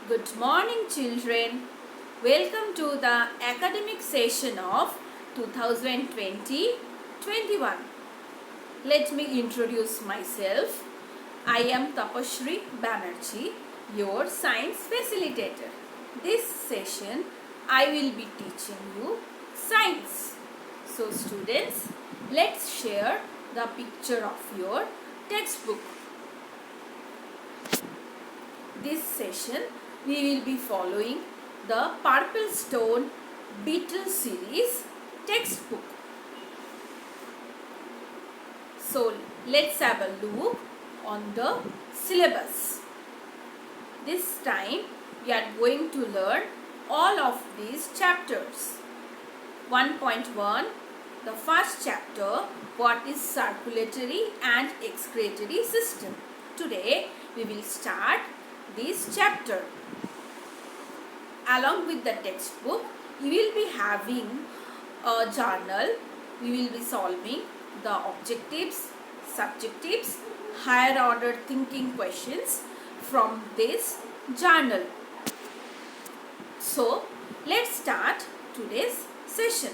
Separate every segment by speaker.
Speaker 1: Good morning, children. Welcome to the academic session of 2020-21. Let me introduce myself. I am Tapashri Banerjee, your science facilitator. This session, I will be teaching you science. So, students, let's share the picture of your textbook. This session we will be following the Purple Stone Beetle series textbook. So let's have a look on the syllabus. This time we are going to learn all of these chapters. 1.1, the first chapter, what is circulatory and excretory system. Today we will start this chapter. Along with the textbook, you will be having a journal. We will be solving the objectives, subjectives, higher order thinking questions from this journal. So, let's start today's session.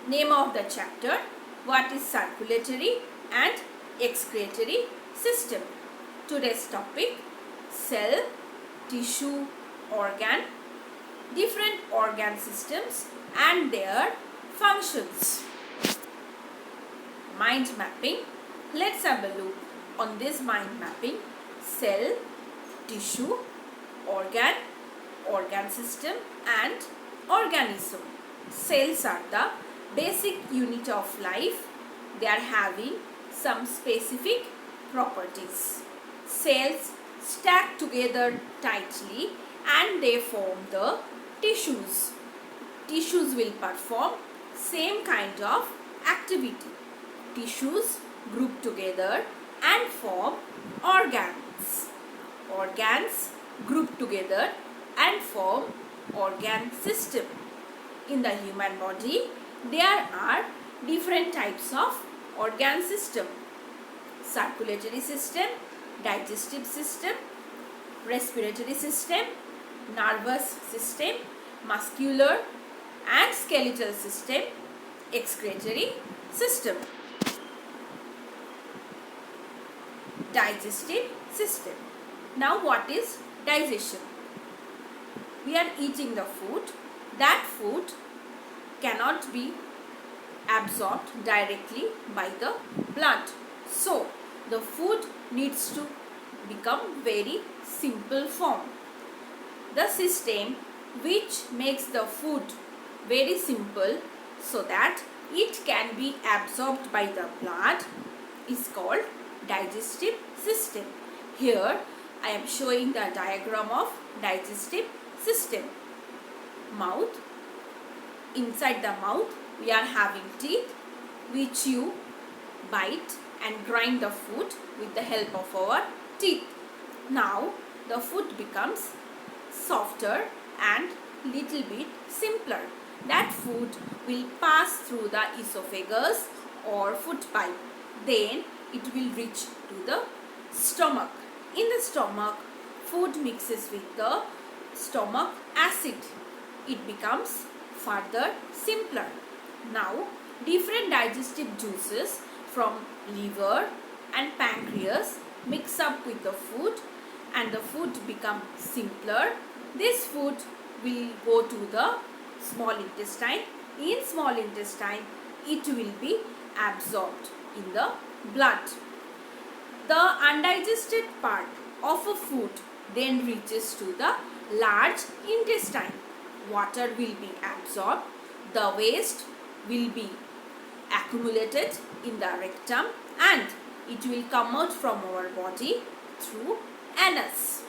Speaker 1: Name of the chapter, what is circulatory and excretory system. Today's topic, cell, tissue, organ, different organ systems and their functions. Mind mapping. Let's have a look on this mind mapping. Cell, tissue, organ, organ system and organism. Cells are the basic unit of life. They are having some specific properties. Cells stack together tightly and they form the tissues. Tissues will perform same kind of activity. Tissues group together and form organs. Organs group together and form organ system. In the human body, there are different types of organ system. Circulatory system, digestive system, respiratory system, nervous system, muscular and skeletal system, excretory system. Digestive system. Now what is digestion? We are eating the food. That food cannot be absorbed directly by the blood. So, the food needs to become very simple form. The system which makes the food very simple so that it can be absorbed by the blood is called digestive system. Here I am showing the diagram of digestive system. Mouth. Inside the mouth we are having teeth which you bite and grind the food with the help of our teeth. Now the food becomes softer and little bit simpler. That food will pass through the esophagus or food pipe. Then it will reach to the stomach. In the stomach, food mixes with the stomach acid. It becomes further simpler. Now, different digestive juices from liver and pancreas mix up with the food and the food becomes simpler. This food will go to the small intestine. In small intestine, it will be absorbed in the blood. The undigested part of a food then reaches to the large intestine. Water will be absorbed. The waste will be accumulated in the rectum and it will come out from our body through anus.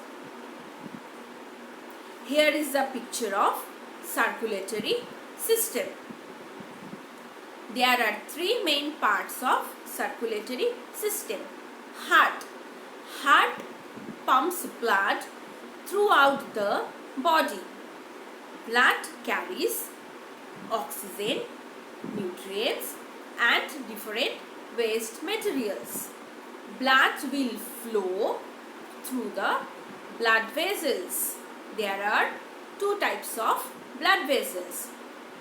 Speaker 1: Here is the picture of circulatory system. There are three main parts of circulatory system. Heart. Heart pumps blood throughout the body. Blood carries oxygen, nutrients and different waste materials. Blood will flow through the blood vessels. there are two types of blood vessels,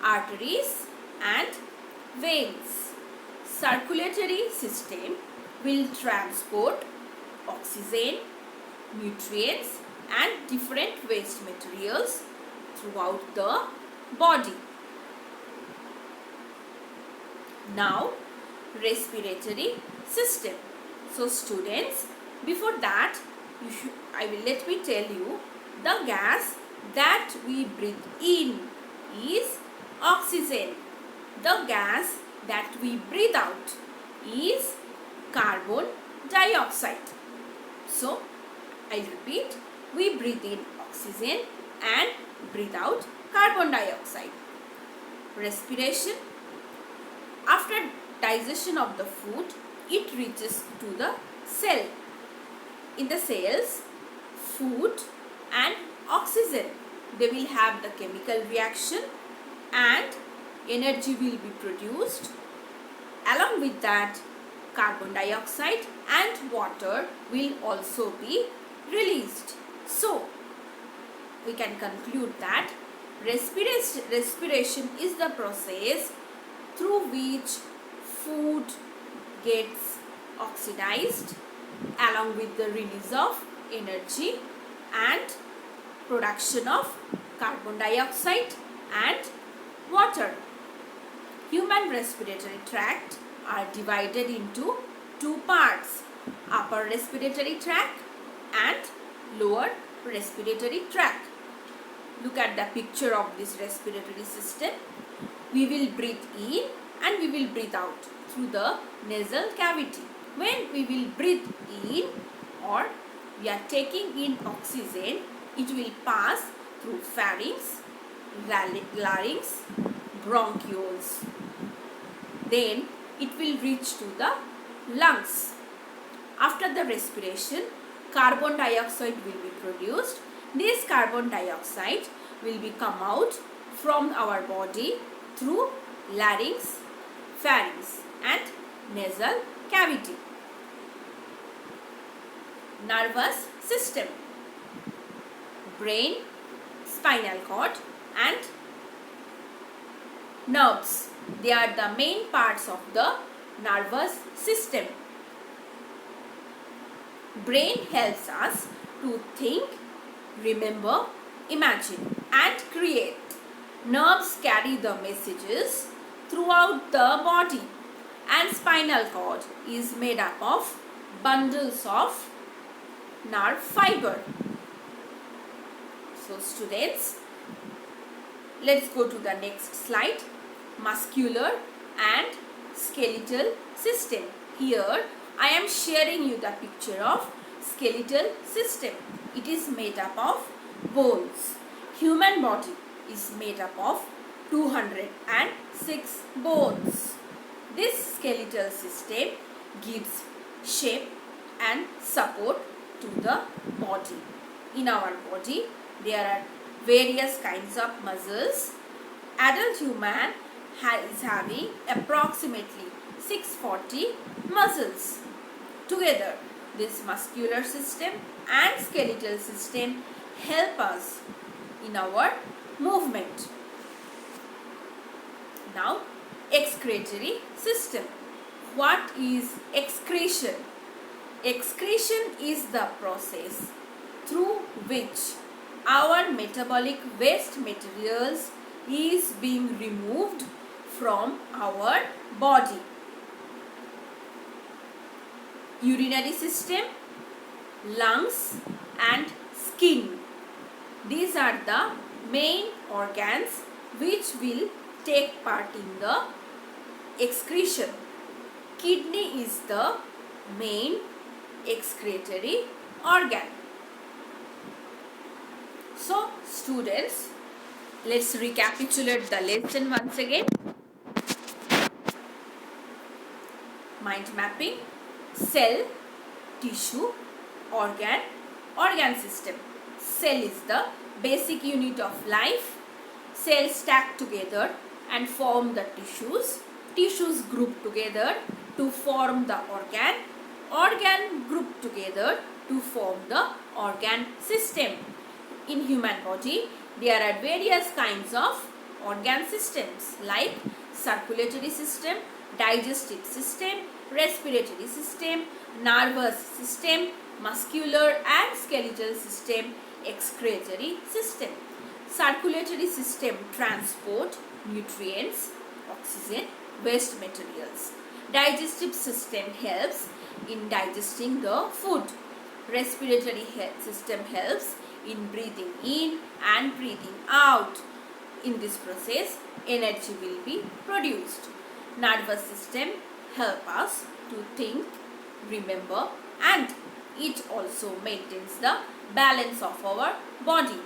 Speaker 1: arteries and veins. Circulatory system will transport oxygen, nutrients and different waste materials throughout the body. Now, respiratory system. So students, before that let me tell you, the gas that we breathe in is oxygen. The gas that we breathe out is carbon dioxide. So, I repeat, we breathe in oxygen and breathe out carbon dioxide. Respiration. After digestion of the food, it reaches to the cell. In the cells, food and oxygen, they will have the chemical reaction and energy will be produced. Along with that, carbon dioxide and water will also be released. So, we can conclude that respiration is the process through which food gets oxidized along with the release of energy and production of carbon dioxide and water. Human respiratory tract are divided into two parts, upper respiratory tract and lower respiratory tract. Look at the picture of this respiratory system. We will breathe in and we will breathe out through the nasal cavity. When we will breathe in or we are taking in oxygen, it will pass through pharynx, larynx, bronchioles. Then it will reach to the lungs. After the respiration, carbon dioxide will be produced. This carbon dioxide will be come out from our body through larynx, pharynx and nasal cavity. Nervous system. Brain, spinal cord and nerves. They are the main parts of the nervous system. Brain helps us to think, remember, imagine and create. Nerves carry the messages throughout the body and spinal cord is made up of bundles of nerve fiber. So students, let's go to the next slide. Muscular and skeletal system. Here I am sharing you the picture of skeletal system. It is made up of bones. Human body is made up of 206 bones. This skeletal system gives shape and support to the body. In our body, there are various kinds of muscles. Adult human is having approximately 640 muscles. Together, this muscular system and skeletal system help us in our movement. Now, excretory system. What is excretion? Excretion is the process through which our metabolic waste materials is being removed from our body. Urinary system, lungs and skin. These are the main organs which will take part in the excretion. Kidney is the main excretory organ. So students, let's recapitulate the lesson once again. Mind mapping, cell, tissue, organ system. Cell is the basic unit of life. Cells stack together and form the tissues. Tissues group together to form the organ. Organ group together to form the organ system. In human body, there are various kinds of organ systems like circulatory system, digestive system, respiratory system, nervous system, muscular and skeletal system, excretory system. Circulatory system transport nutrients, oxygen, waste materials. Digestive system helps in digesting the food. Respiratory system helps in breathing in and breathing out. In this process, energy will be produced. Nervous system help us to think, remember, and it also maintains the balance of our body.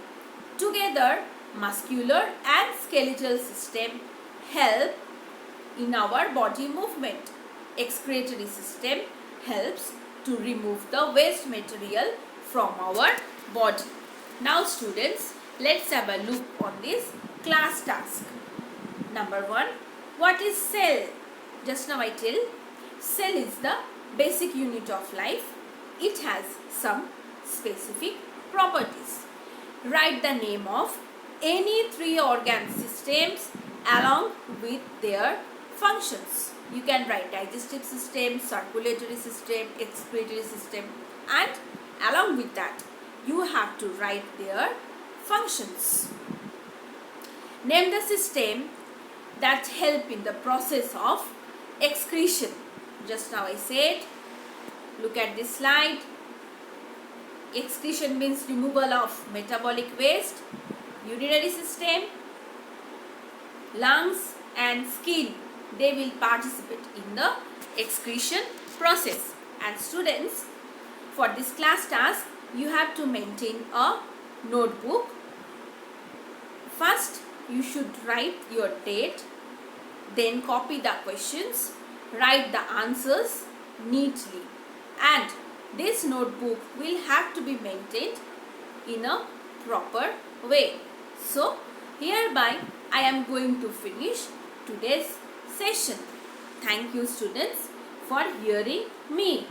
Speaker 1: Together, muscular and skeletal system help in our body movement. Excretory system helps to remove the waste material from our body. Now students, let's have a look on this class task. Number 1, what is cell? Just now I tell, cell is the basic unit of life. It has some specific properties. Write the name of any 3 organ systems along with their functions. You can write digestive system, circulatory system, excretory system, and along with that you have to write their functions. Name the system that help in the process of excretion. Just now I said, look at this slide. Excretion means removal of metabolic waste. Urinary system, lungs and skin, they will participate in the excretion process. And students, for this class task, you have to maintain a notebook. First, you should write your date, then copy the questions, write the answers neatly, and this notebook will have to be maintained in a proper way. So, hereby I am going to finish today's session. Thank you students for hearing me.